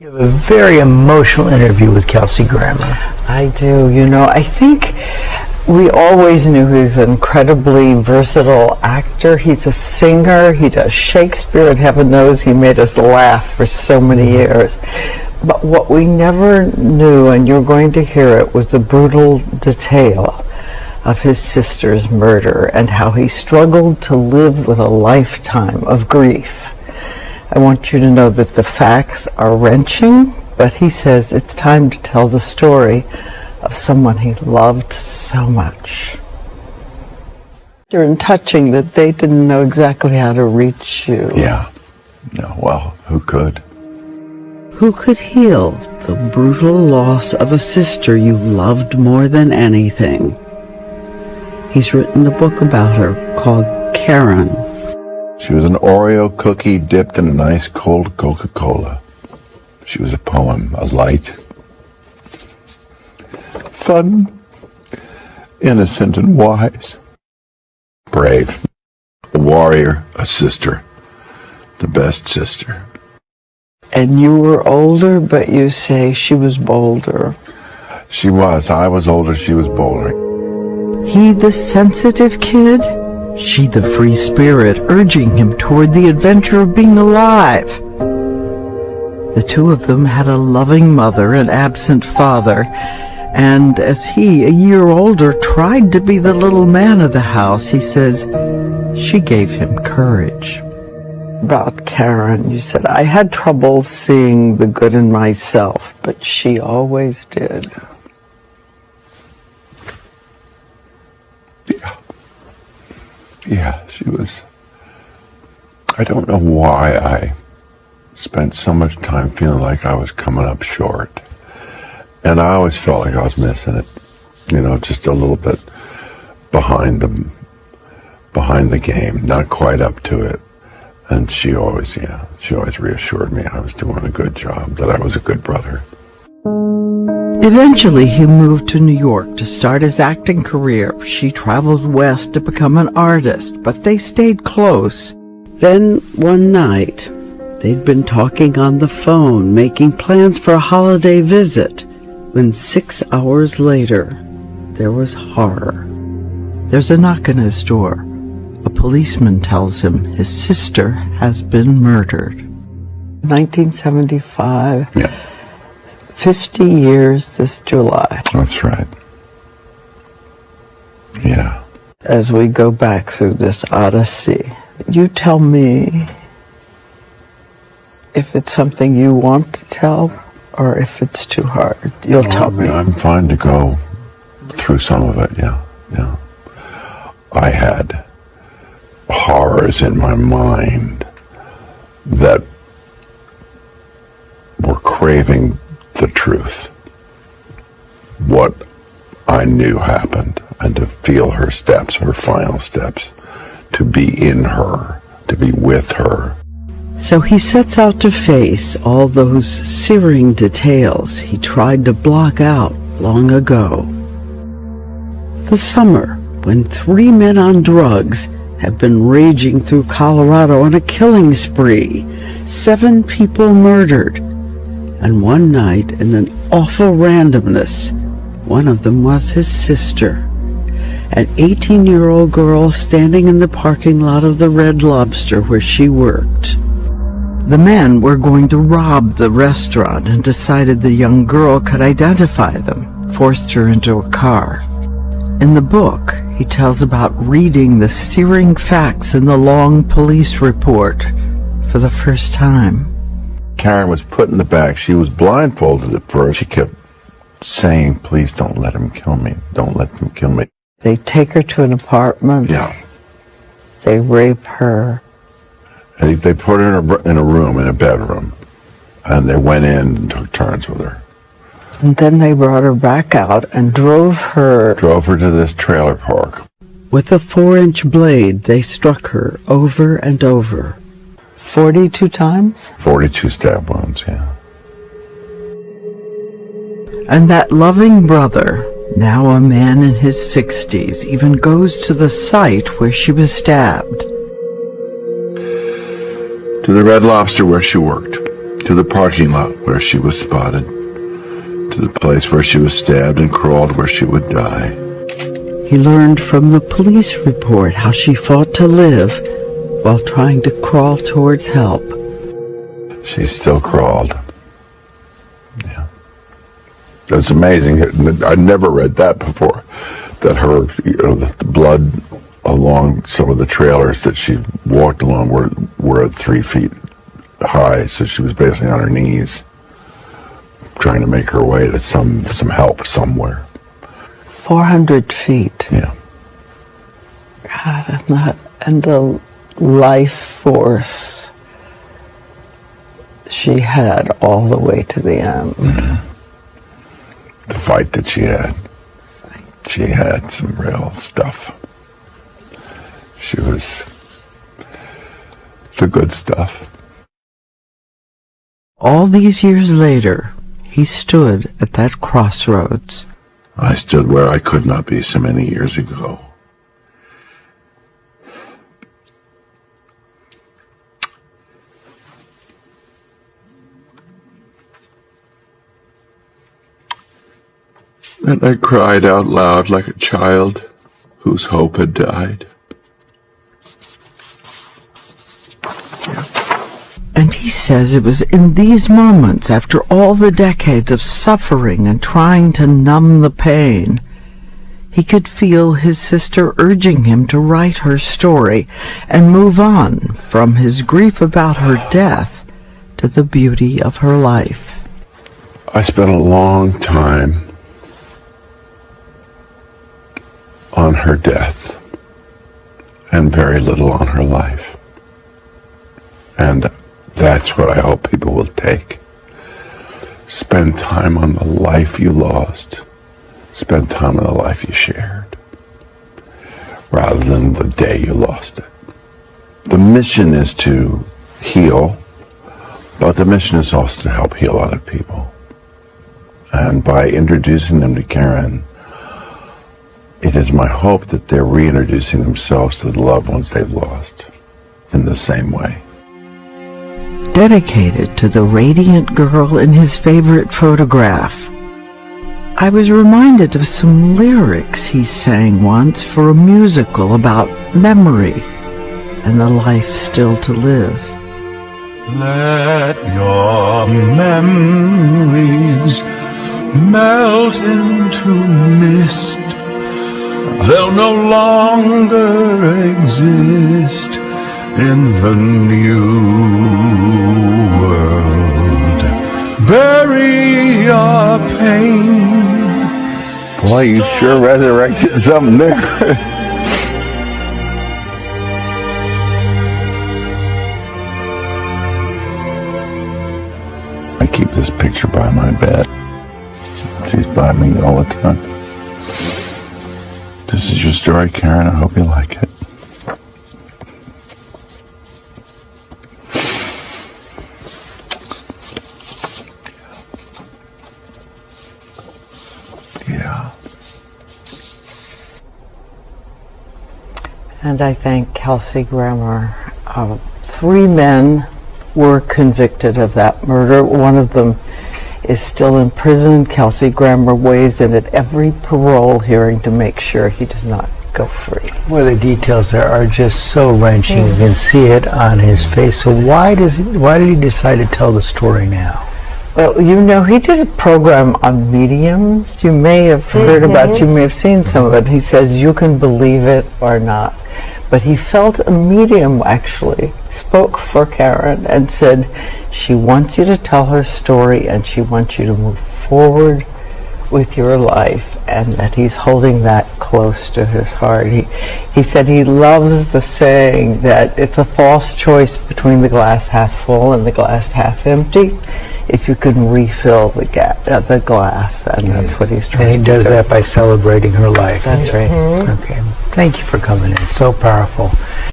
You have a very emotional interview with Kelsey Grammer. I do. You know, I think we always knew he was an incredibly versatile actor. He's a singer. He does Shakespeare, and heaven knows he made us laugh for so many years. But what we never knew, and you're going to hear it, was the brutal detail of his sister's murder and how he struggled to live with a lifetime of grief. I want you to know that the facts are wrenching, but he says it's time to tell the story of someone he loved so much. You're touching that they didn't know exactly how to reach you. Yeah. No, well, who could? Who could heal the brutal loss of a sister you loved more than anything? He's written a book about her called Karen. She was an Oreo cookie dipped in an ice cold Coca-Cola. She was a poem, a light, fun, innocent and wise, brave, a warrior, a sister, the best sister. And you were older, but you say she was bolder. She was. I was older, she was bolder. He the sensitive kid, she the free spirit, urging him toward the adventure of being alive. The two of them had a loving mother and absent father, and as he, a year older, tried to be the little man of the house, he says, she gave him courage. About Karen, you said, I had trouble seeing the good in myself, but she always did. Yeah, she was. I don't know why I spent so much time feeling like I was coming up short. And I always felt like I was missing it, you know, just a little bit behind the game, not quite up to it. And she always reassured me I was doing a good job, that I was a good brother. Eventually, he moved to New York to start his acting career. She traveled west to become an artist, but they stayed close. Then, one night, they'd been talking on the phone, making plans for a holiday visit, when 6 hours later, there was horror. There's a knock on his door. A policeman tells him his sister has been murdered. 1975. Yeah. 50 years this July. That's right. Yeah. As we go back through this odyssey, you tell me if it's something you want to tell or if it's too hard. You'll tell me. I'm fine to go through some of it, yeah. I had horrors in my mind that were craving the truth, what I knew happened, and to feel her steps, her final steps, to be in her, to be with her. So he sets out to face all those searing details he tried to block out long ago. The summer when 3 men on drugs have been raging through Colorado on a killing spree, 7 people murdered, and one night, in an awful randomness, one of them was his sister, an 18-year-old girl standing in the parking lot of the Red Lobster where she worked. The men were going to rob the restaurant and decided the young girl could identify them, forced her into a car. In the book, he tells about reading the searing facts in the long police report for the first time. Karen was put in the back. She was blindfolded at first. She kept saying, please don't let him kill me. Don't let them kill me. They take her to an apartment. Yeah. They rape her. And they put her in a room, in a bedroom. And they went in and took turns with her. And then they brought her back out and drove her to this trailer park. With a 4-inch blade, they struck her over and over. 42 times? 42 stab wounds, yeah. And that loving brother, now a man in his 60s, even goes to the site where she was stabbed. To the Red Lobster where she worked. to the parking lot where she was spotted, to the place where she was stabbed and crawled where she would die. He learned from the police report how she fought to live while trying to crawl towards help. She still crawled. Yeah. That's amazing. I'd never read that before, that her, the blood along some of the trailers that she walked along were 3 feet high, so she was basically on her knees trying to make her way to some help somewhere. 400 feet. Yeah. God, and the life force she had all the way to the end. Mm-hmm. The fight that she had some real stuff. She was the good stuff. All these years later, he stood at that crossroads. I stood where I could not be so many years ago. And I cried out loud like a child whose hope had died. And he says it was in these moments, after all the decades of suffering and trying to numb the pain, he could feel his sister urging him to write her story and move on from his grief about her death to the beauty of her life. I spent a long time on her death and very little on her life. And that's what I hope people will take. Spend time on the life you lost. Spend time on the life you shared, rather than the day you lost it. The mission is to heal, but the mission is also to help heal other people. And by introducing them to Karen, it is my hope that they're reintroducing themselves to the loved ones they've lost in the same way. Dedicated to the radiant girl in his favorite photograph, I was reminded of some lyrics he sang once for a musical about memory and the life still to live. Let your memories melt into mist. They'll no longer exist in the new world. Bury your pain. Boy, you sure resurrected something there. I keep this picture by my bed. She's by me all the time. This is your story, Karen. I hope you like it. Yeah. And I thank Kelsey Grammer. 3 men were convicted of that murder. One of them is still in prison. Kelsey Grammer weighs in at every parole hearing to make sure he does not go free. Well, the details there are just so wrenching. You can see it on his face. So why did he decide to tell the story now? Well, you know, he did a program on mediums. You may have heard about, you may have seen some of it. He says you can believe it or not. But he felt a medium actually spoke for Karen and said she wants you to tell her story and she wants you to move forward with your life, and that he's holding that close to his heart. He said he loves the saying that it's a false choice between the glass half full and the glass half empty if you can refill the glass, and that's what he's trying to do. And he does that by celebrating her life. That's right. Okay. Thank you for coming in. So powerful.